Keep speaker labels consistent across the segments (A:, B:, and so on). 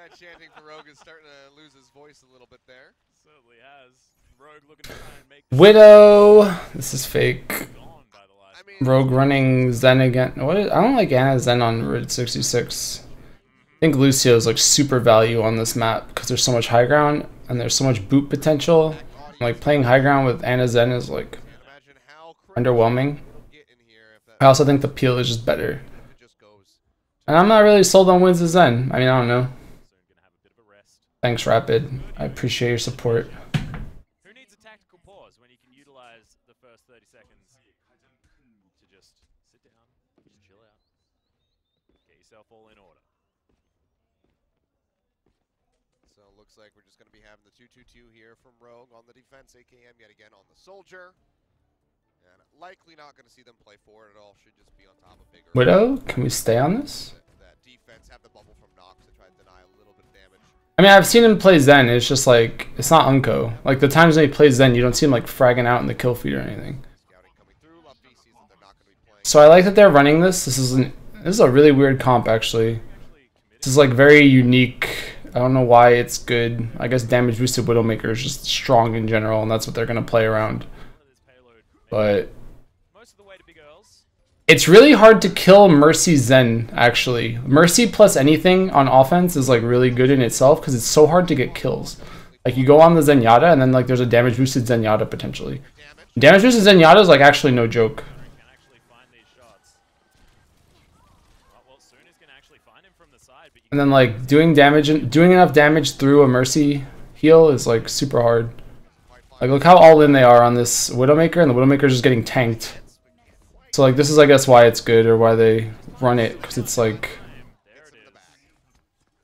A: That chanting for Rogue is starting to lose his voice a little bit there.
B: Certainly has. Rogue looking to try and make
C: Widow. This is fake.
B: gone by the last.
A: I mean,
C: Rogue running Zen again. What is, I don't like Anna Zen on Route 66. I think Lucio is like super value on this map because there's so much high ground and there's so much boot potential. Like playing high ground with Anna Zen is like
A: imagine how
C: underwhelming.
A: get in here if that
C: I also think the peel is just better.
A: it just goes.
C: And I'm not really sold on wins of Zen. I mean, I don't know.
B: Soon gonna have a bit of a rest.
C: Thanks, Rapid. I appreciate your support.
B: Who needs a tactical pause when you can utilize the first 30 seconds to just sit down, just chill out, get yourself all in order.
A: So it looks like we're just going to be having the 2-2-2 here from Rogue on the defense, AKM yet again on the Soldier. And likely not going to see them play forward at all. Should just be on top of bigger.
C: Widow, can we stay on this?
A: That defense have the bubble from Nox to try to deny a little bit of damage.
C: I mean, I've seen him play Zen. It's just like, it's not Unco. Like the times when he plays Zen, you don't see him like fragging out in the kill feed or anything.
A: Scouting coming through. Love sees that they're not going to be playing.
C: So I like that they're running this. This is a really weird comp actually. This is like very unique. I don't know why it's good. I guess damage boosted Widowmaker is just strong in general, and that's what they're gonna play around. But
B: Most of the way to big Earls.
C: it's really hard to kill Mercy Zen actually. Mercy plus anything on offense is like really good in itself because it's so hard to get kills. Like you go on the Zenyatta and then like there's a damage boosted Zenyatta potentially. Damage boosted Zenyatta is like actually no joke.
B: Can actually find these shots. Well, soon is gonna actually find him from the side, but you
C: And then like doing damage and doing enough damage through a Mercy heal is like super hard. Like look how all in they are on this Widowmaker, and the Widowmaker is just getting tanked. So like this is I guess why it's good or why they run it, because it's like
B: there it is.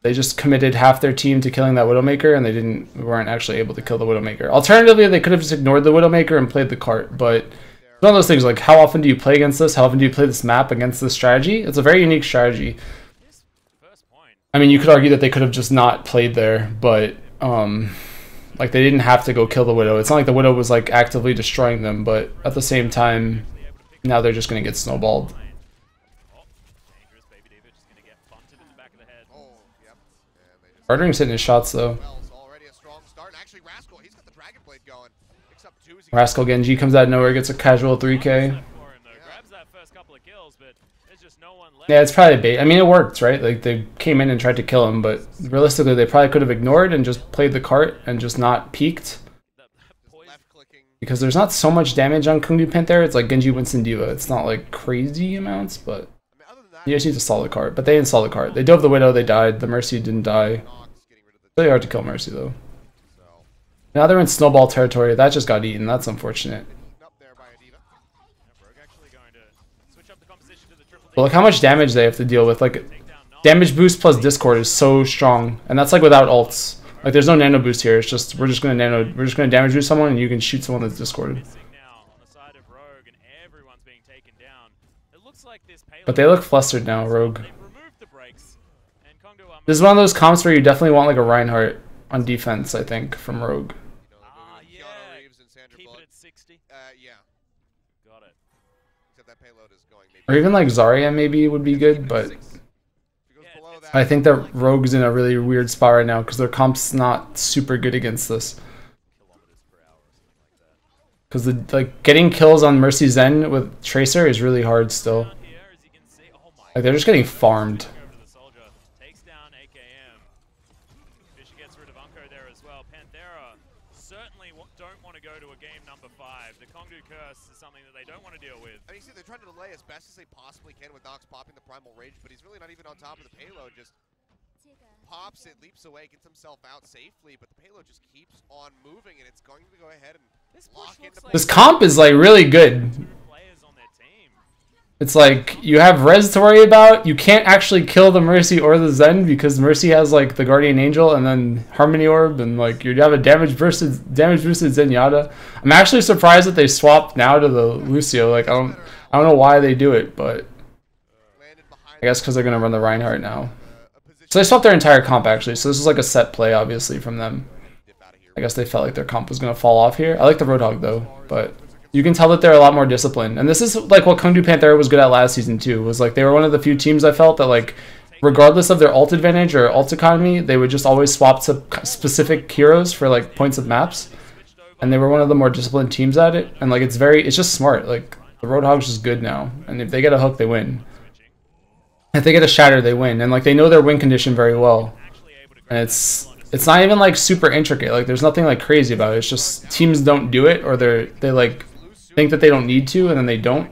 C: they just committed half their team to killing that Widowmaker and they weren't actually able to kill the Widowmaker. Alternatively, they could have just ignored the Widowmaker and played the cart, but it's one of those things like how often do you play against this? How often do you play this map against this strategy? It's a very unique strategy.
B: This first point.
C: I mean, you could argue that they could have just not played there, but like they didn't have to go kill the Widow. It's not like the Widow was like actively destroying them, but at the same time, now they're just gonna get snowballed.
B: Oh, dangerous baby David just gonna get bunted in the back of the head.
A: Oh, yep. And they just
C: Bartering's hitting his shots though.
A: Wells already a strong start. And actually, Rascal, he's got the Dragon Blade going. Picks up two.
C: Rascal Genji comes out of nowhere, gets a casual 3k.
B: For him, though. Grabs that first couple of kills, but there's just no one left.
C: Yeah, it's probably bait. I mean, it worked, right? Like they came in and tried to kill him, but realistically, they probably could have ignored and just played the cart and just not peeked.
B: That poison.
A: Left clicking.
C: Because there's not so much damage on Kungdu Panthera. It's like Genji, Winston, Diva. It's not like crazy amounts, but
A: I mean, other than that,
C: you just need to stall the cart. But they installed the cart. They dove the Widow, they died. The Mercy didn't die.
A: Nox getting rid of the
C: Really hard to kill Mercy though.
A: so
C: Now they're in snowball territory. That just got eaten. That's unfortunate.
A: up there by Adiva.
B: Rogue actually going to switch up the composition to the triple
C: But look how much damage they have to deal with. Like
B: takedown. Knock.
C: damage boost plus Discord is so strong, and that's like without ults. Like there's no nano boost here. It's just we're just gonna damage boost someone, and you can shoot someone that's discorded.
B: Missing now on the side of Rogue, and everyone's being taken down. It looks like this payload.
C: But they look flustered now, Rogue.
B: They've removed the brakes, and Kongdo are
C: This is one of those comps where you definitely want like a Reinhardt on defense. I think from Rogue.
A: You know,
B: yeah.
A: Keanu Reeves and Sandra
B: Keep
A: Bullock.
B: it at 60.
A: Yeah.
B: Got it.
A: Except that payload is going maybe.
C: Or even like Zarya maybe would be good, but
A: If it goes below that,
C: I think that Rogue's in a really weird spot right now because their comp's not super good against this.
B: Kilometers per hour or something like that.
C: Because the like getting kills on Mercy Zen with Tracer is really hard still.
B: Down here, as you can see, oh my
C: Like they're just getting farmed.
B: over to the soldier, takes down AKM. Fisher gets rid of Unko there as well. Panthera certainly don't want to go to a game number 5. The Kongdu curse is something that they don't want to deal with.
A: I mean, see, they're trying to delay as best as they possibly can with Nox popping the Primal Rage, but he's really not even on top of the payload. Just pops it, leaps away, gets himself out safely, but the payload just keeps on moving, and it's going to go ahead and
B: This
A: lock
B: push
A: into
B: looks like
C: This comp is like really good.
B: players on their team.
C: It's like you have Rez to worry about. You can't actually kill the Mercy or the Zen because Mercy has like the Guardian Angel and then Harmony Orb, and like you have a damage boosted Zenyatta. I'm actually surprised that they swapped now to the Lucio. Like I don't know why they do it, but
A: landed behind
C: I guess because they're gonna run the Reinhardt now.
A: a position.
C: So they swapped their entire comp actually. So this is like a set play obviously from them.
A: Dip out of here.
C: I guess they felt like their comp was gonna fall off here. I like the Roadhog though, but you can tell that they're a lot more disciplined. And this is like what Kungdu Panthera was good at last season too. Was like they were one of the few teams I felt that like regardless of their ult advantage or ult economy, they would just always swap to specific heroes for like points of maps. And they were one of the more disciplined teams at it. And like it's just smart. Like the Roadhog's just good now. And if they get a hook, they win. If they get a shatter, they win. And like they know their win condition very well. And it's not even like super intricate. Like there's nothing like crazy about it. It's just teams don't do it, or they like think that they don't need to, and then they don't.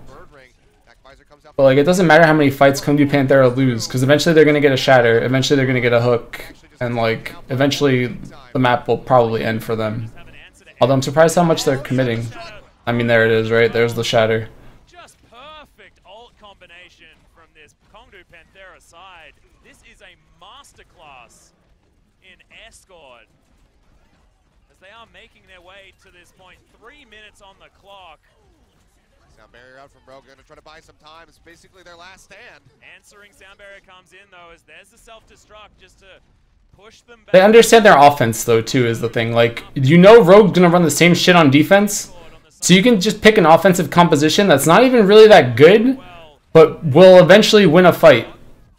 C: But like it doesn't matter how many fights Kongdu Panthera lose, because eventually they're gonna get a shatter, eventually they're gonna get a hook, and like eventually the map will probably end for them. Although I'm surprised how much they're committing. I mean, there it is, right? There's the shatter.
B: Just perfect ult combination from this Kongdu Panthera side. This is a masterclass in escort, as they are making their way to this point. 3 minutes on the clock.
A: Sound barrier out from Rogue, gonna try to buy some time. It's basically their last stand.
B: Answering sound barrier comes in though, as there's the self-destruct just to push them back.
C: They understand their offense though too, is the thing. Like, you know Rogue's gonna run the same shit on defense, so you can just pick an offensive composition that's not even really that good, but will eventually win a fight.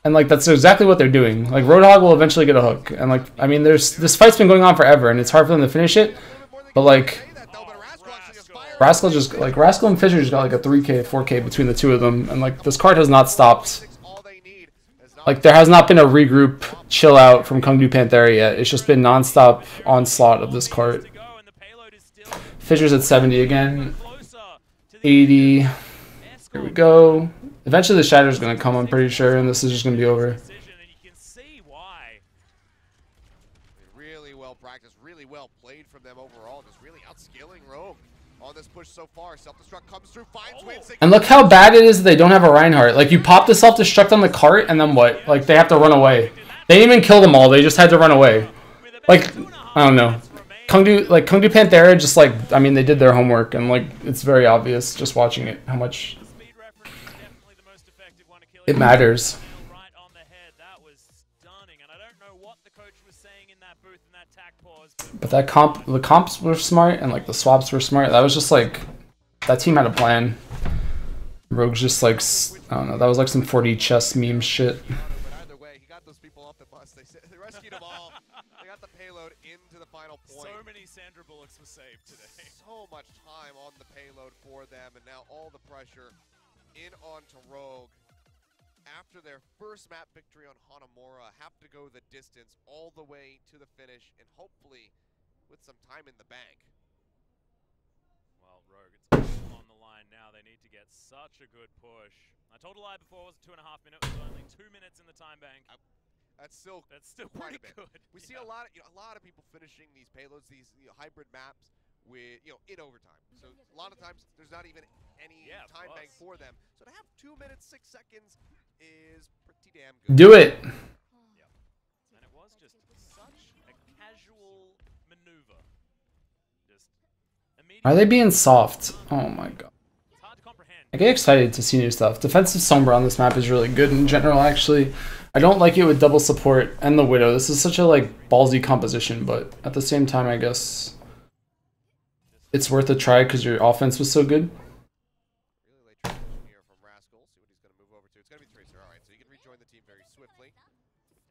C: And like that's exactly what they're doing. Like Roadhog will eventually get a hook. And like, I mean, this fight's been going on forever and it's hard for them to finish it. But like Rascal and Fisher just got like a 3k, 4k between the two of them, and like this card has not stopped. Like there has not been a regroup, chill out from Kongdu Panthera yet. It's just been non-stop onslaught of this card. Fisher's at 70 again. 80. Here we go. Eventually the Shatter's gonna come, I'm pretty sure, and this is just gonna be over.
A: Really well practiced, really well played from them overall, just really outskilling Rogue on this push so far. Self-destruct comes through, finds wins.
C: And look how bad it is that they don't have a Reinhardt. Like you pop the self-destruct on the cart and then what? Like they have to run away. They didn't even kill them all, they just had to run away. Like, I don't know. Kongdu Panthera just like, I mean, they did their homework, and like it's very obvious just watching it how much it matters. But the comps were smart, and like the swaps were smart. That was just like, that team had a plan. Rogue's just like, I don't know, that was like some 4D chess meme shit.
A: But either way, he got those people off the bus. They rescued them all. They got the payload into the final point.
B: So many Sandra Bullocks were saved today.
A: So much time on the payload for them, and now all the pressure in onto Rogue. After their first map victory on Hanamura, have to go the distance all the way to the finish, and hopefully with some time in the bank.
B: Well, Rogue, it's on the line now. They need to get such a good push. I told a lie before, it was 2.5 minutes. It was only 2 minutes in the time bank.
A: That's still
B: quite
A: a bit.
B: Good.
A: We see a lot of people finishing these payloads, these hybrid maps with in overtime. So a lot of times there's not even any time bank for them. So to have 2 minutes 6 seconds is pretty damn good.
C: Do it.
B: Yep. And it was just such a casual maneuver. Just
C: Are they being soft? Oh my god.
B: It's hard to comprehend.
C: I get excited to see new stuff. Defensive Sombra on this map is really good in general, actually. I don't like it with double support and the Widow. This is such a like ballsy composition, but at the same time, I guess it's worth a try because your offense was so good.
A: Really late transition here from Rascal. See what he's going to move over to. It's going to be Tracer. All right, so you can rejoin the team very swiftly.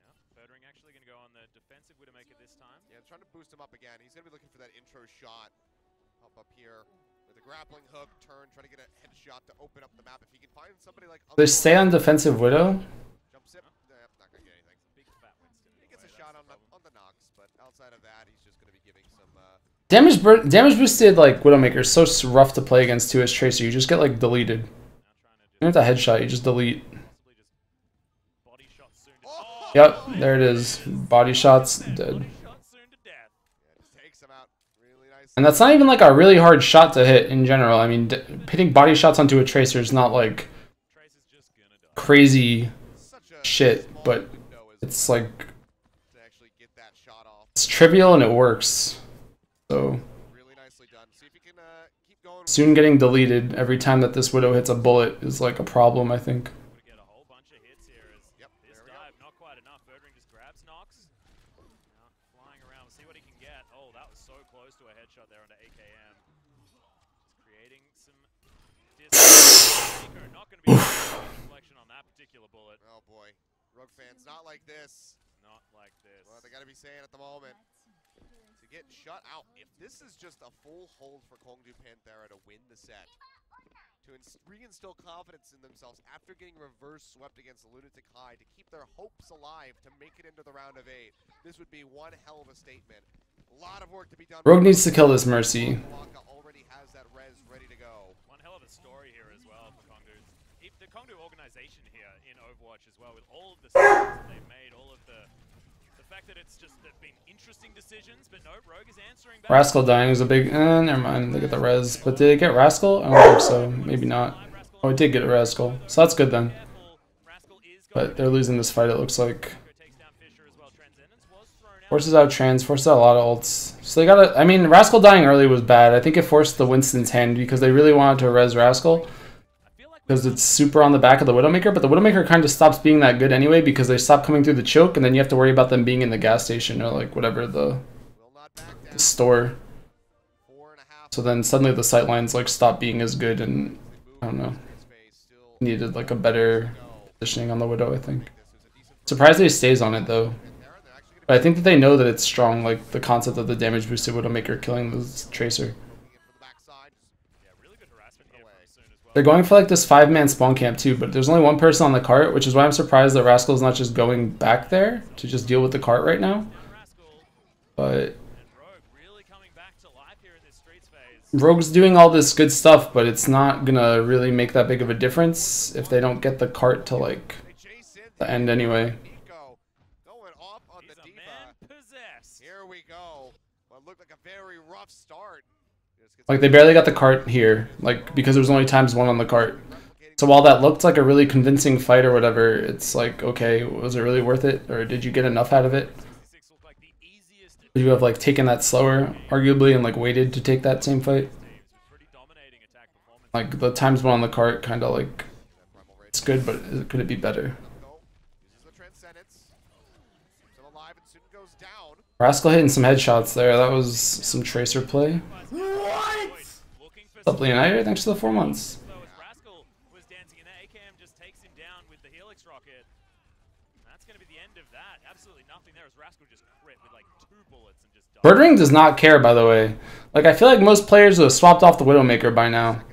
B: Yeah, Birdring actually going to go on the defensive Widowmaker this time.
A: Yeah, trying to boost him up again. He's going to be looking for that intro shot. Up here with a grappling hook, turn, try to get a headshot to open up the map. If he can find somebody like
C: They stay on defensive Widow.
A: Jumps it. Not going to get anything.
B: Big fat Winston.
A: He gets a shot on the knocks, but outside of that, he's just going to be giving some
C: Damage boosted like Widowmaker is so rough to play against too as Tracer. You just get like deleted. You don't have to headshot, you just delete. Yep, there it is. Body shots, dead. And that's not even like a really hard shot to hit in general. I mean, hitting body shots onto a Tracer is not like crazy shit, but it's like, it's trivial and it works. So soon getting deleted every time that this Widow hits a bullet is like a problem, I think.
A: Oh boy. Rogue fans, not like this.
B: Not like this.
A: Well, they got to be saying at the moment. To get shut out. If this is just a full hold for Kongdu Panthera to win the set, to reinstill confidence in themselves after getting reverse swept against Lunatic High, to keep their hopes alive to make it into the round of 8, this would be one hell of a statement. A lot of work to be done.
C: Rogue needs to kill this Mercy.
A: Already has that res ready to go.
B: One hell of a story here as well for Kongdu. The Kongdu organization here in Overwatch as well, with all of the decisions that they've made, all of the fact that it's just been interesting decisions, but no, Rogue is answering back.
C: Rascal dying is a big, never mind, they get the res. But did it get Rascal? I don't think so, maybe not. Oh, it did get a Rascal, so that's good then. But they're losing this fight, it looks like. Forces out Trans, forces out a lot of ults. So they gotta, I mean, Rascal dying early was bad. I think it forced the Winston's hand because they really wanted to res Rascal. Because it's super on the back of the Widowmaker, but the Widowmaker kind of stops being that good anyway because they stop coming through the choke, and then you have to worry about them being in the gas station or like whatever the store. So then suddenly the sightlines like stop being as good, and I don't know. Needed like a better positioning on the Widow, I think. Surprised he stays on it though. But I think that they know that it's strong, like the concept of the damage boosted Widowmaker killing the Tracer. They're going for like this 5-man spawn camp too, but there's only one person on the cart, which is why I'm surprised that Rascal's not just going back there to just deal with the cart right now. But Rogue's doing all this good stuff, but it's not gonna really make that big of a difference if they don't get the cart to like the end anyway.
A: Here we go. What looked like a very rough start.
C: Like they barely got the cart here, like because there was only times 1 on the cart. So while that looked like a really convincing fight or whatever, it's like, okay, was it really worth it? Or did you get enough out of it? Would you have like taken that slower, arguably, and like waited to take that same fight? Like the times 1 on the cart kind of like, it's good, but could it be better? Rascal hitting some headshots there. That was some Tracer play. What? What's up, Leonider? Thanks for the 4 months.
B: Rascal was dancing in there. AKM just takes him down with the Helix rocket. That's going to be the end of that. Absolutely nothing there as Rascal just crit with like 2 bullets and just died.
C: Birdring does not care, by the way. Like, I feel like most players would have swapped off the Widowmaker by now.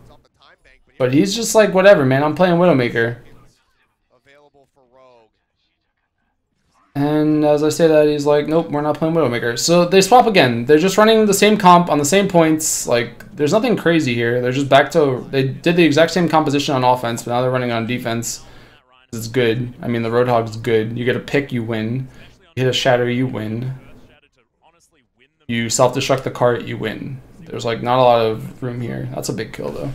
C: But he's just like, whatever, man. I'm playing Widowmaker. And as I say that, he's like, nope, we're not playing Widowmaker. So they swap again. They're just running the same comp on the same points. Like, there's nothing crazy here. They're just back to... They did the exact same composition on offense, but now they're running on defense. It's good. I mean, the Roadhog's good. You get a pick, you win. You hit a Shatter, you win. You self-destruct the cart, you win. There's, like, not a lot of room here. That's a big kill, though.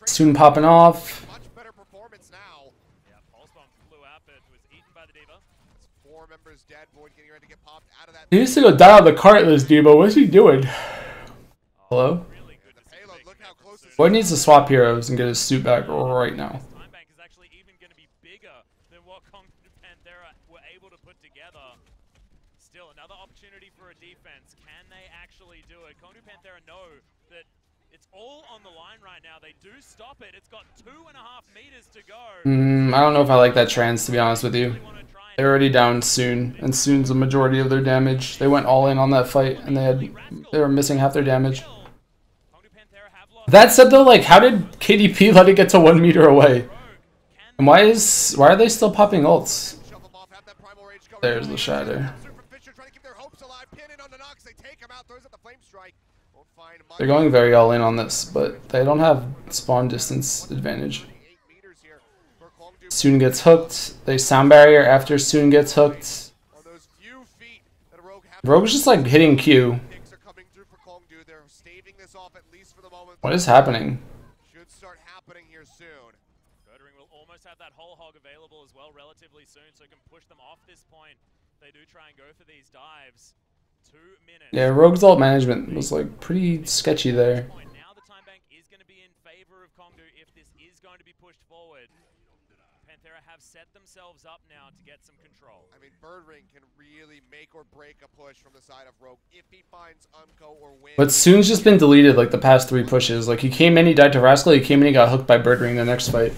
C: Soon popping off.
A: Much better performance now.
B: Yeah, pulse bomb flew out, but was eaten by the D.Va.
A: It's 4 members dead. Void getting ready to get popped out of that.
C: He needs to go die on the cart, this D.Va. What's he doing? Hello?
B: Really good payload,
A: look how close this
C: Void needs to swap heroes and get his suit back right now.
B: Time bank is actually even going to be bigger than what Kongdu Panthera were able to put together. Still, another opportunity for a defense. Can they actually do it? Kongdu Panthera know that it's all on the line right now. They do stop it. It's got 2.5 meters to go.
C: I don't know if I like that trans, to be honest with you. They're already down Soon, and Soon's the majority of their damage. They went all in on that fight, and they were missing half their damage. That said, though, like, how did KDP let it get to 1 meter away? And why are they still popping ults? There's the Shatter. They're going very all in on this, but they don't have spawn distance advantage. Soon gets hooked. They sound barrier after Soon gets hooked. Rogue's just like hitting Q. What is happening?
A: Should start happening here soon.
B: Birdring will almost have that whole hog available as well relatively soon, so it can push them off this point. They do try and go for these dives. 2 minutes.
C: Yeah, Rogue's ult management was like pretty sketchy there.
B: Now the time bank is going to be in favor of Kongdu if this is going to be pushed forward. Panthera have set themselves up now to get some control.
A: I mean, Birdring can really make or break a push from the side of Rogue if he finds Unco or wins.
C: But Soon's just been deleted like the past 3 pushes. Like he came in, he died to Rascal, he came in, he got hooked by Birdring the next fight.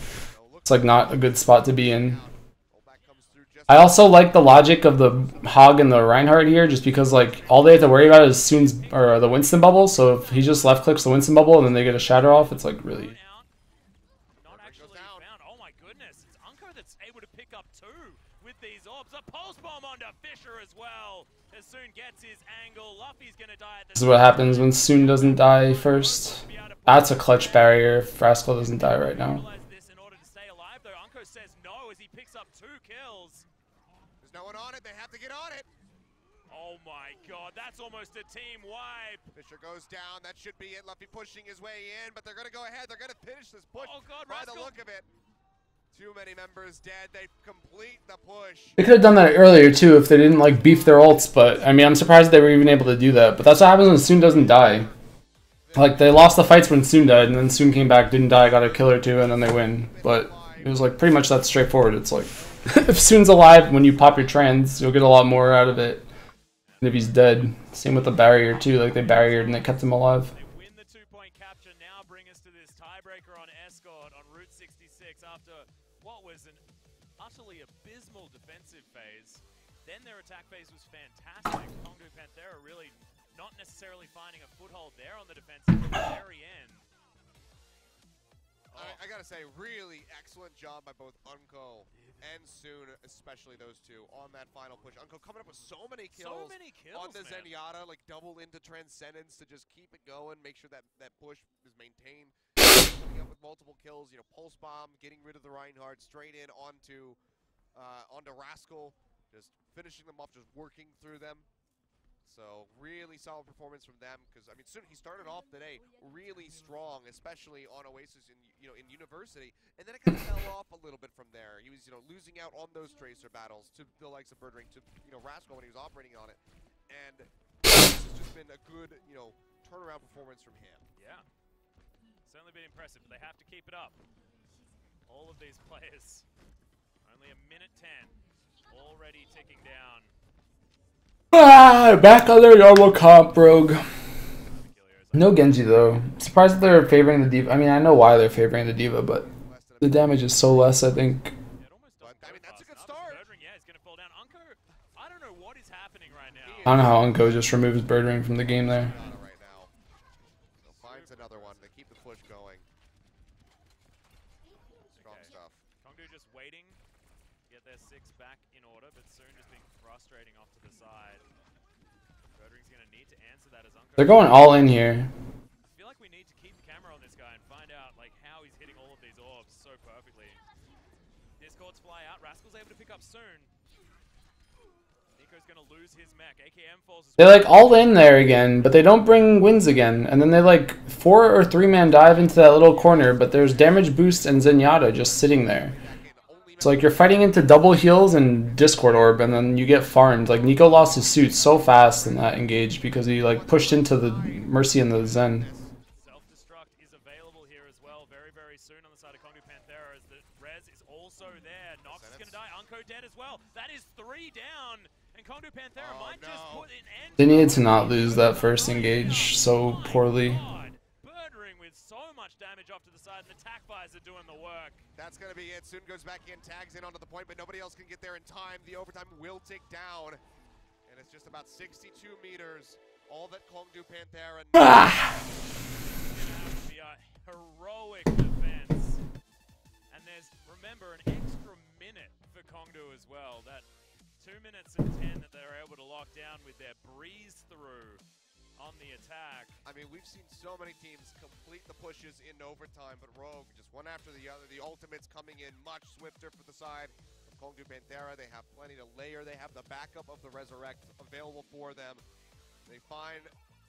C: It's like not a good spot to be in. I also like the logic of the Hog and the Reinhardt here, just because like all they have to worry about is Soon's or the Winston bubble. So if he just left clicks the Winston bubble and then they get a shatter off, it's like really.
B: Not actually found. Oh my goodness! It's Unco that's able to pick up 2 with these orbs. A pulse bomb onto Fisher as well. As Soon gets his angle, Luffy's gonna die at the.
C: This is what happens when Soon doesn't die first. That's a clutch barrier if Rascal doesn't die right now.
B: Says no as he picks up 2 kills.
A: There's no one on it. They have to get on it.
B: Oh my god, that's almost a team wipe.
A: Fisher goes down. That should be it. Luffy pushing his way in, but they're going to go ahead. They're going to finish this push.
B: Oh god,
A: by
B: Rascal.
A: the look of it. Too many members dead. They complete the push.
C: They could have done that earlier too if they didn't like beef their ults, but I mean I'm surprised they were even able to do that. But that's what happens when Soon doesn't die. Like they lost the fights when Soon died, and then Soon came back, didn't die, got a kill or 2, and then they win. But it was like pretty much that straightforward. It's like if Soon's alive, when you pop your trans, you'll get a lot more out of it than if he's dead. Same with the barrier too. Like they barriered and they kept him alive.
B: They win the 2-point capture. Now bring us to this tiebreaker on Escort on Route 66 after what was an utterly abysmal defensive phase. Then their attack phase was fantastic. Kongdu Panthera really not necessarily finding a foothold there on the defensive at the very end.
A: I gotta say, really excellent job by both Unco and Soon, especially those two, on that final push. Unco coming up with so many kills on the Zenyatta, like double into Transcendence to just keep it going, make sure that push is maintained. Coming up with multiple kills, you know, Pulse Bomb, getting rid of the Reinhardt, straight in onto Rascal, just finishing them off, just working through them. So really solid performance from them, because I mean, soon he started off today really strong, especially on Oasis in University, and then it kind of fell off a little bit from there. He was losing out on those Tracer battles to the likes of Birdring, to Rascal when he was operating on it, and this has just been a good turnaround performance from him.
B: Yeah, certainly been impressive, but they have to keep it up. All of these players, only a minute 10, already ticking down.
C: Back on their normal comp, Rogue. No Genji though. Surprised that they're favoring the D.Va. I mean, I know why they're favoring the D.Va, but the damage is so less, I think.
A: I mean, that's a good start.
B: Yeah, he's gonna fall down. Unco, I don't know what is happening right now.
C: I don't know how Unco just removes Birdring from the game there.
A: Right now. So finds another one. They keep the push going. Strong stuff.
B: Kongdu just waiting to get their 6 back in order, but soon just being frustrating off to the side. Birdring's gonna need to answer that as Unco.
C: They're going all in here.
B: I feel like we need to keep the camera on this guy and find out like how he's hitting all of these orbs so perfectly. Discords fly out. Rascal's able to pick up soon. Nico's gonna lose his mech. AKM falls as
C: They like all in there again, but they don't bring wins again. And then they like 4 or 3-man dive into that little corner, but there's damage boost and Zenyatta just sitting there. It's like you're fighting into double heals and Discord Orb, and then you get farmed. Like Nico lost his suit so fast in that engage because he like pushed into the Mercy and the Zen.
B: Self-destruct is available here as well very, very soon on the side of Kongdu Panthera as the res is also there. Nox is gonna die. Unco dead as well. That is 3 down, and Kongdu Panthera might just put an end.
C: They needed to not lose that first engage so poorly.
B: Birdring with so much damage off to the side, and attack fires are doing the work.
A: That's going to be it. Soon goes back in, tags in onto the point, but nobody else can get there in time. The overtime will tick down, and it's just about 62 meters. All that Kongdu Panthera needs.
B: Be a heroic defense. And there's, remember, an extra minute for Kongdu as well. That 2 minutes and 10 that they're able to lock down with their breeze through on the attack.
A: I mean, we've seen so many teams complete the pushes in overtime, but Rogue, just one after the other. The ultimates coming in much swifter for the side of Kongdu Panthera. They have plenty to layer. They have the backup of the Resurrect available for them. They find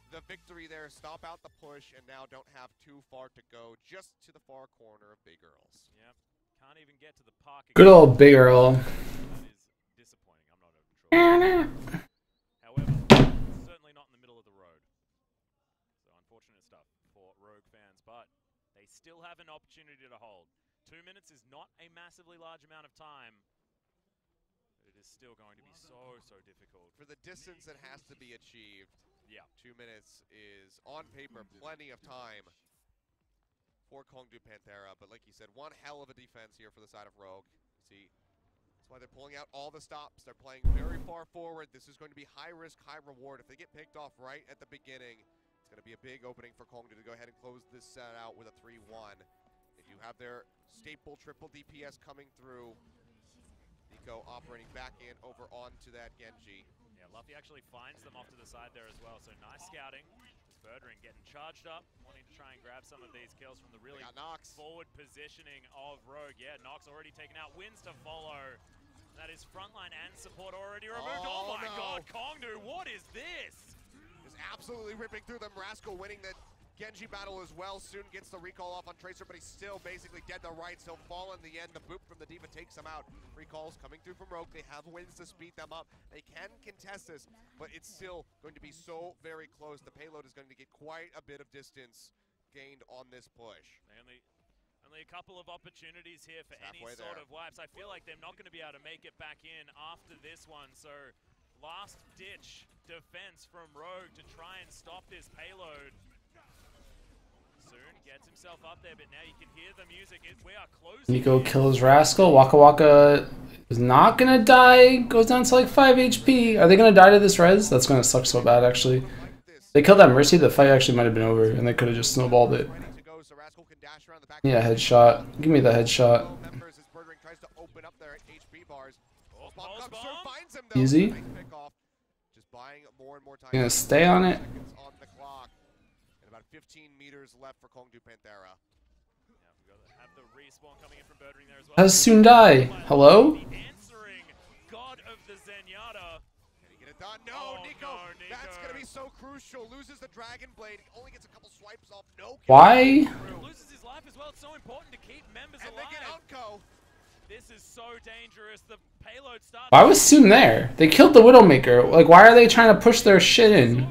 A: the victory there, stop out the push, and now don't have too far to go, just to the far corner of Big Earls.
B: Yep, can't even get to the park.
C: Good old Big Earl.
B: That is disappointing. I'm not even sure. However, certainly not in the middle of the road. So unfortunate stuff for Rogue fans, but they still have an opportunity to hold. 2 minutes is not a massively large amount of time. But it is still going to be so difficult.
A: For the distance that has to be achieved,
B: yeah,
A: 2 minutes is, on paper, plenty of time for Kongdu Panthera. But like you said, one hell of a defense here for the side of Rogue. See, that's why they're pulling out all the stops. They're playing very far forward. This is going to be high risk, high reward. If they get picked off right at the beginning, it's going to be a big opening for Kongdu to go ahead and close this set out with a 3-1. They do have their staple triple DPS coming through. Nico operating back in over onto that Genji.
B: Yeah, Luffy actually finds them off to the side there as well, so nice scouting. Birdring getting charged up, wanting to try and grab some of these kills from the really forward positioning of Rogue. Yeah, Nox already taken out, wins to follow. That is frontline and support already removed. Oh my god, Kongdu, what is this?
A: Just absolutely ripping through them. Rascal winning the Genji battle as well. Soon gets the recall off on Tracer, but he's still basically dead to rights. He'll fall in the end. The boop from the D.Va takes him out. Recalls coming through from Rogue. They have wins to speed them up. They can contest this, but it's still going to be so very close. The payload is going to get quite a bit of distance gained on this push.
B: Only a couple of opportunities here for any sort of wipes. I feel like they're not going to be able to make it back in after this one. So last ditch defense from Rogue to try and stop this payload. Soon gets himself up there, but now you can hear the music. We are closing. Nico
C: kills Rascal. Waka Waka is not gonna die. Goes down to like 5 HP. Are they gonna die to this res? That's gonna suck so bad, actually. They killed that Mercy. The fight actually might have been over, and they could have just snowballed it. Yeah, headshot. Give me the headshot. Easy. Gonna stay on it.
A: 15 meters left for Kongdu Panthera.
B: Have the respawn coming in from Birdring there as well.
C: Has soon die. Hello?
B: Answering God of the Zenyatta.
A: Can he get it done? No, Nico. That's going to be so crucial. Loses the Dragon Blade. Only gets a couple swipes off. No.
C: Why?
B: Loses his life as well. It's so important to keep members alive.
A: And they get Unco.
B: This is so dangerous. The payload starts.
C: Why was Soon there? They killed the Widowmaker. Like, why are they trying to push their shit in?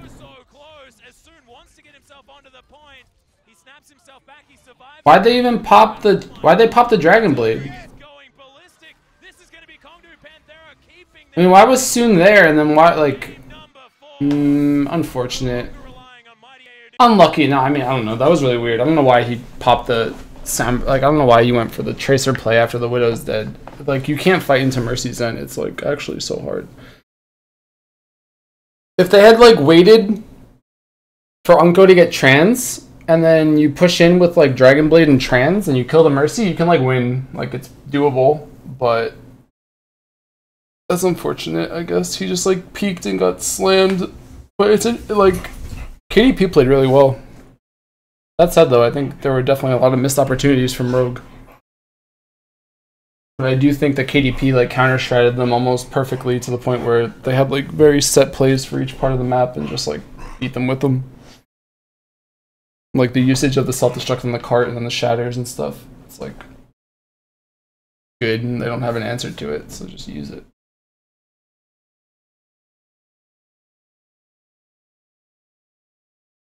C: Why'd they even pop the? Why'd they pop the Dragon Blade? I mean, why was Soon there and then why, like, unfortunate, unlucky? No, I mean, I don't know. That was really weird. I don't know why he popped the sound. Like, I don't know why you went for the Tracer play after the Widow's dead. Like, you can't fight into Mercy's End. It's like actually so hard. If they had like waited for Unco to get trans, and then you push in with like Dragon Blade and trans, and you kill the Mercy, you can like win. Like, it's doable, but that's unfortunate. I guess he just like peeked and got slammed. But it's like KDP played really well. That said, though, I think there were definitely a lot of missed opportunities from Rogue. But I do think that KDP like counter-stratted them almost perfectly to the point where they had like very set plays for each part of the map and just like beat them with them. Like the usage of the self-destruct in the cart and then the shatters and stuff. It's like good and they don't have an answer to it, so just use it.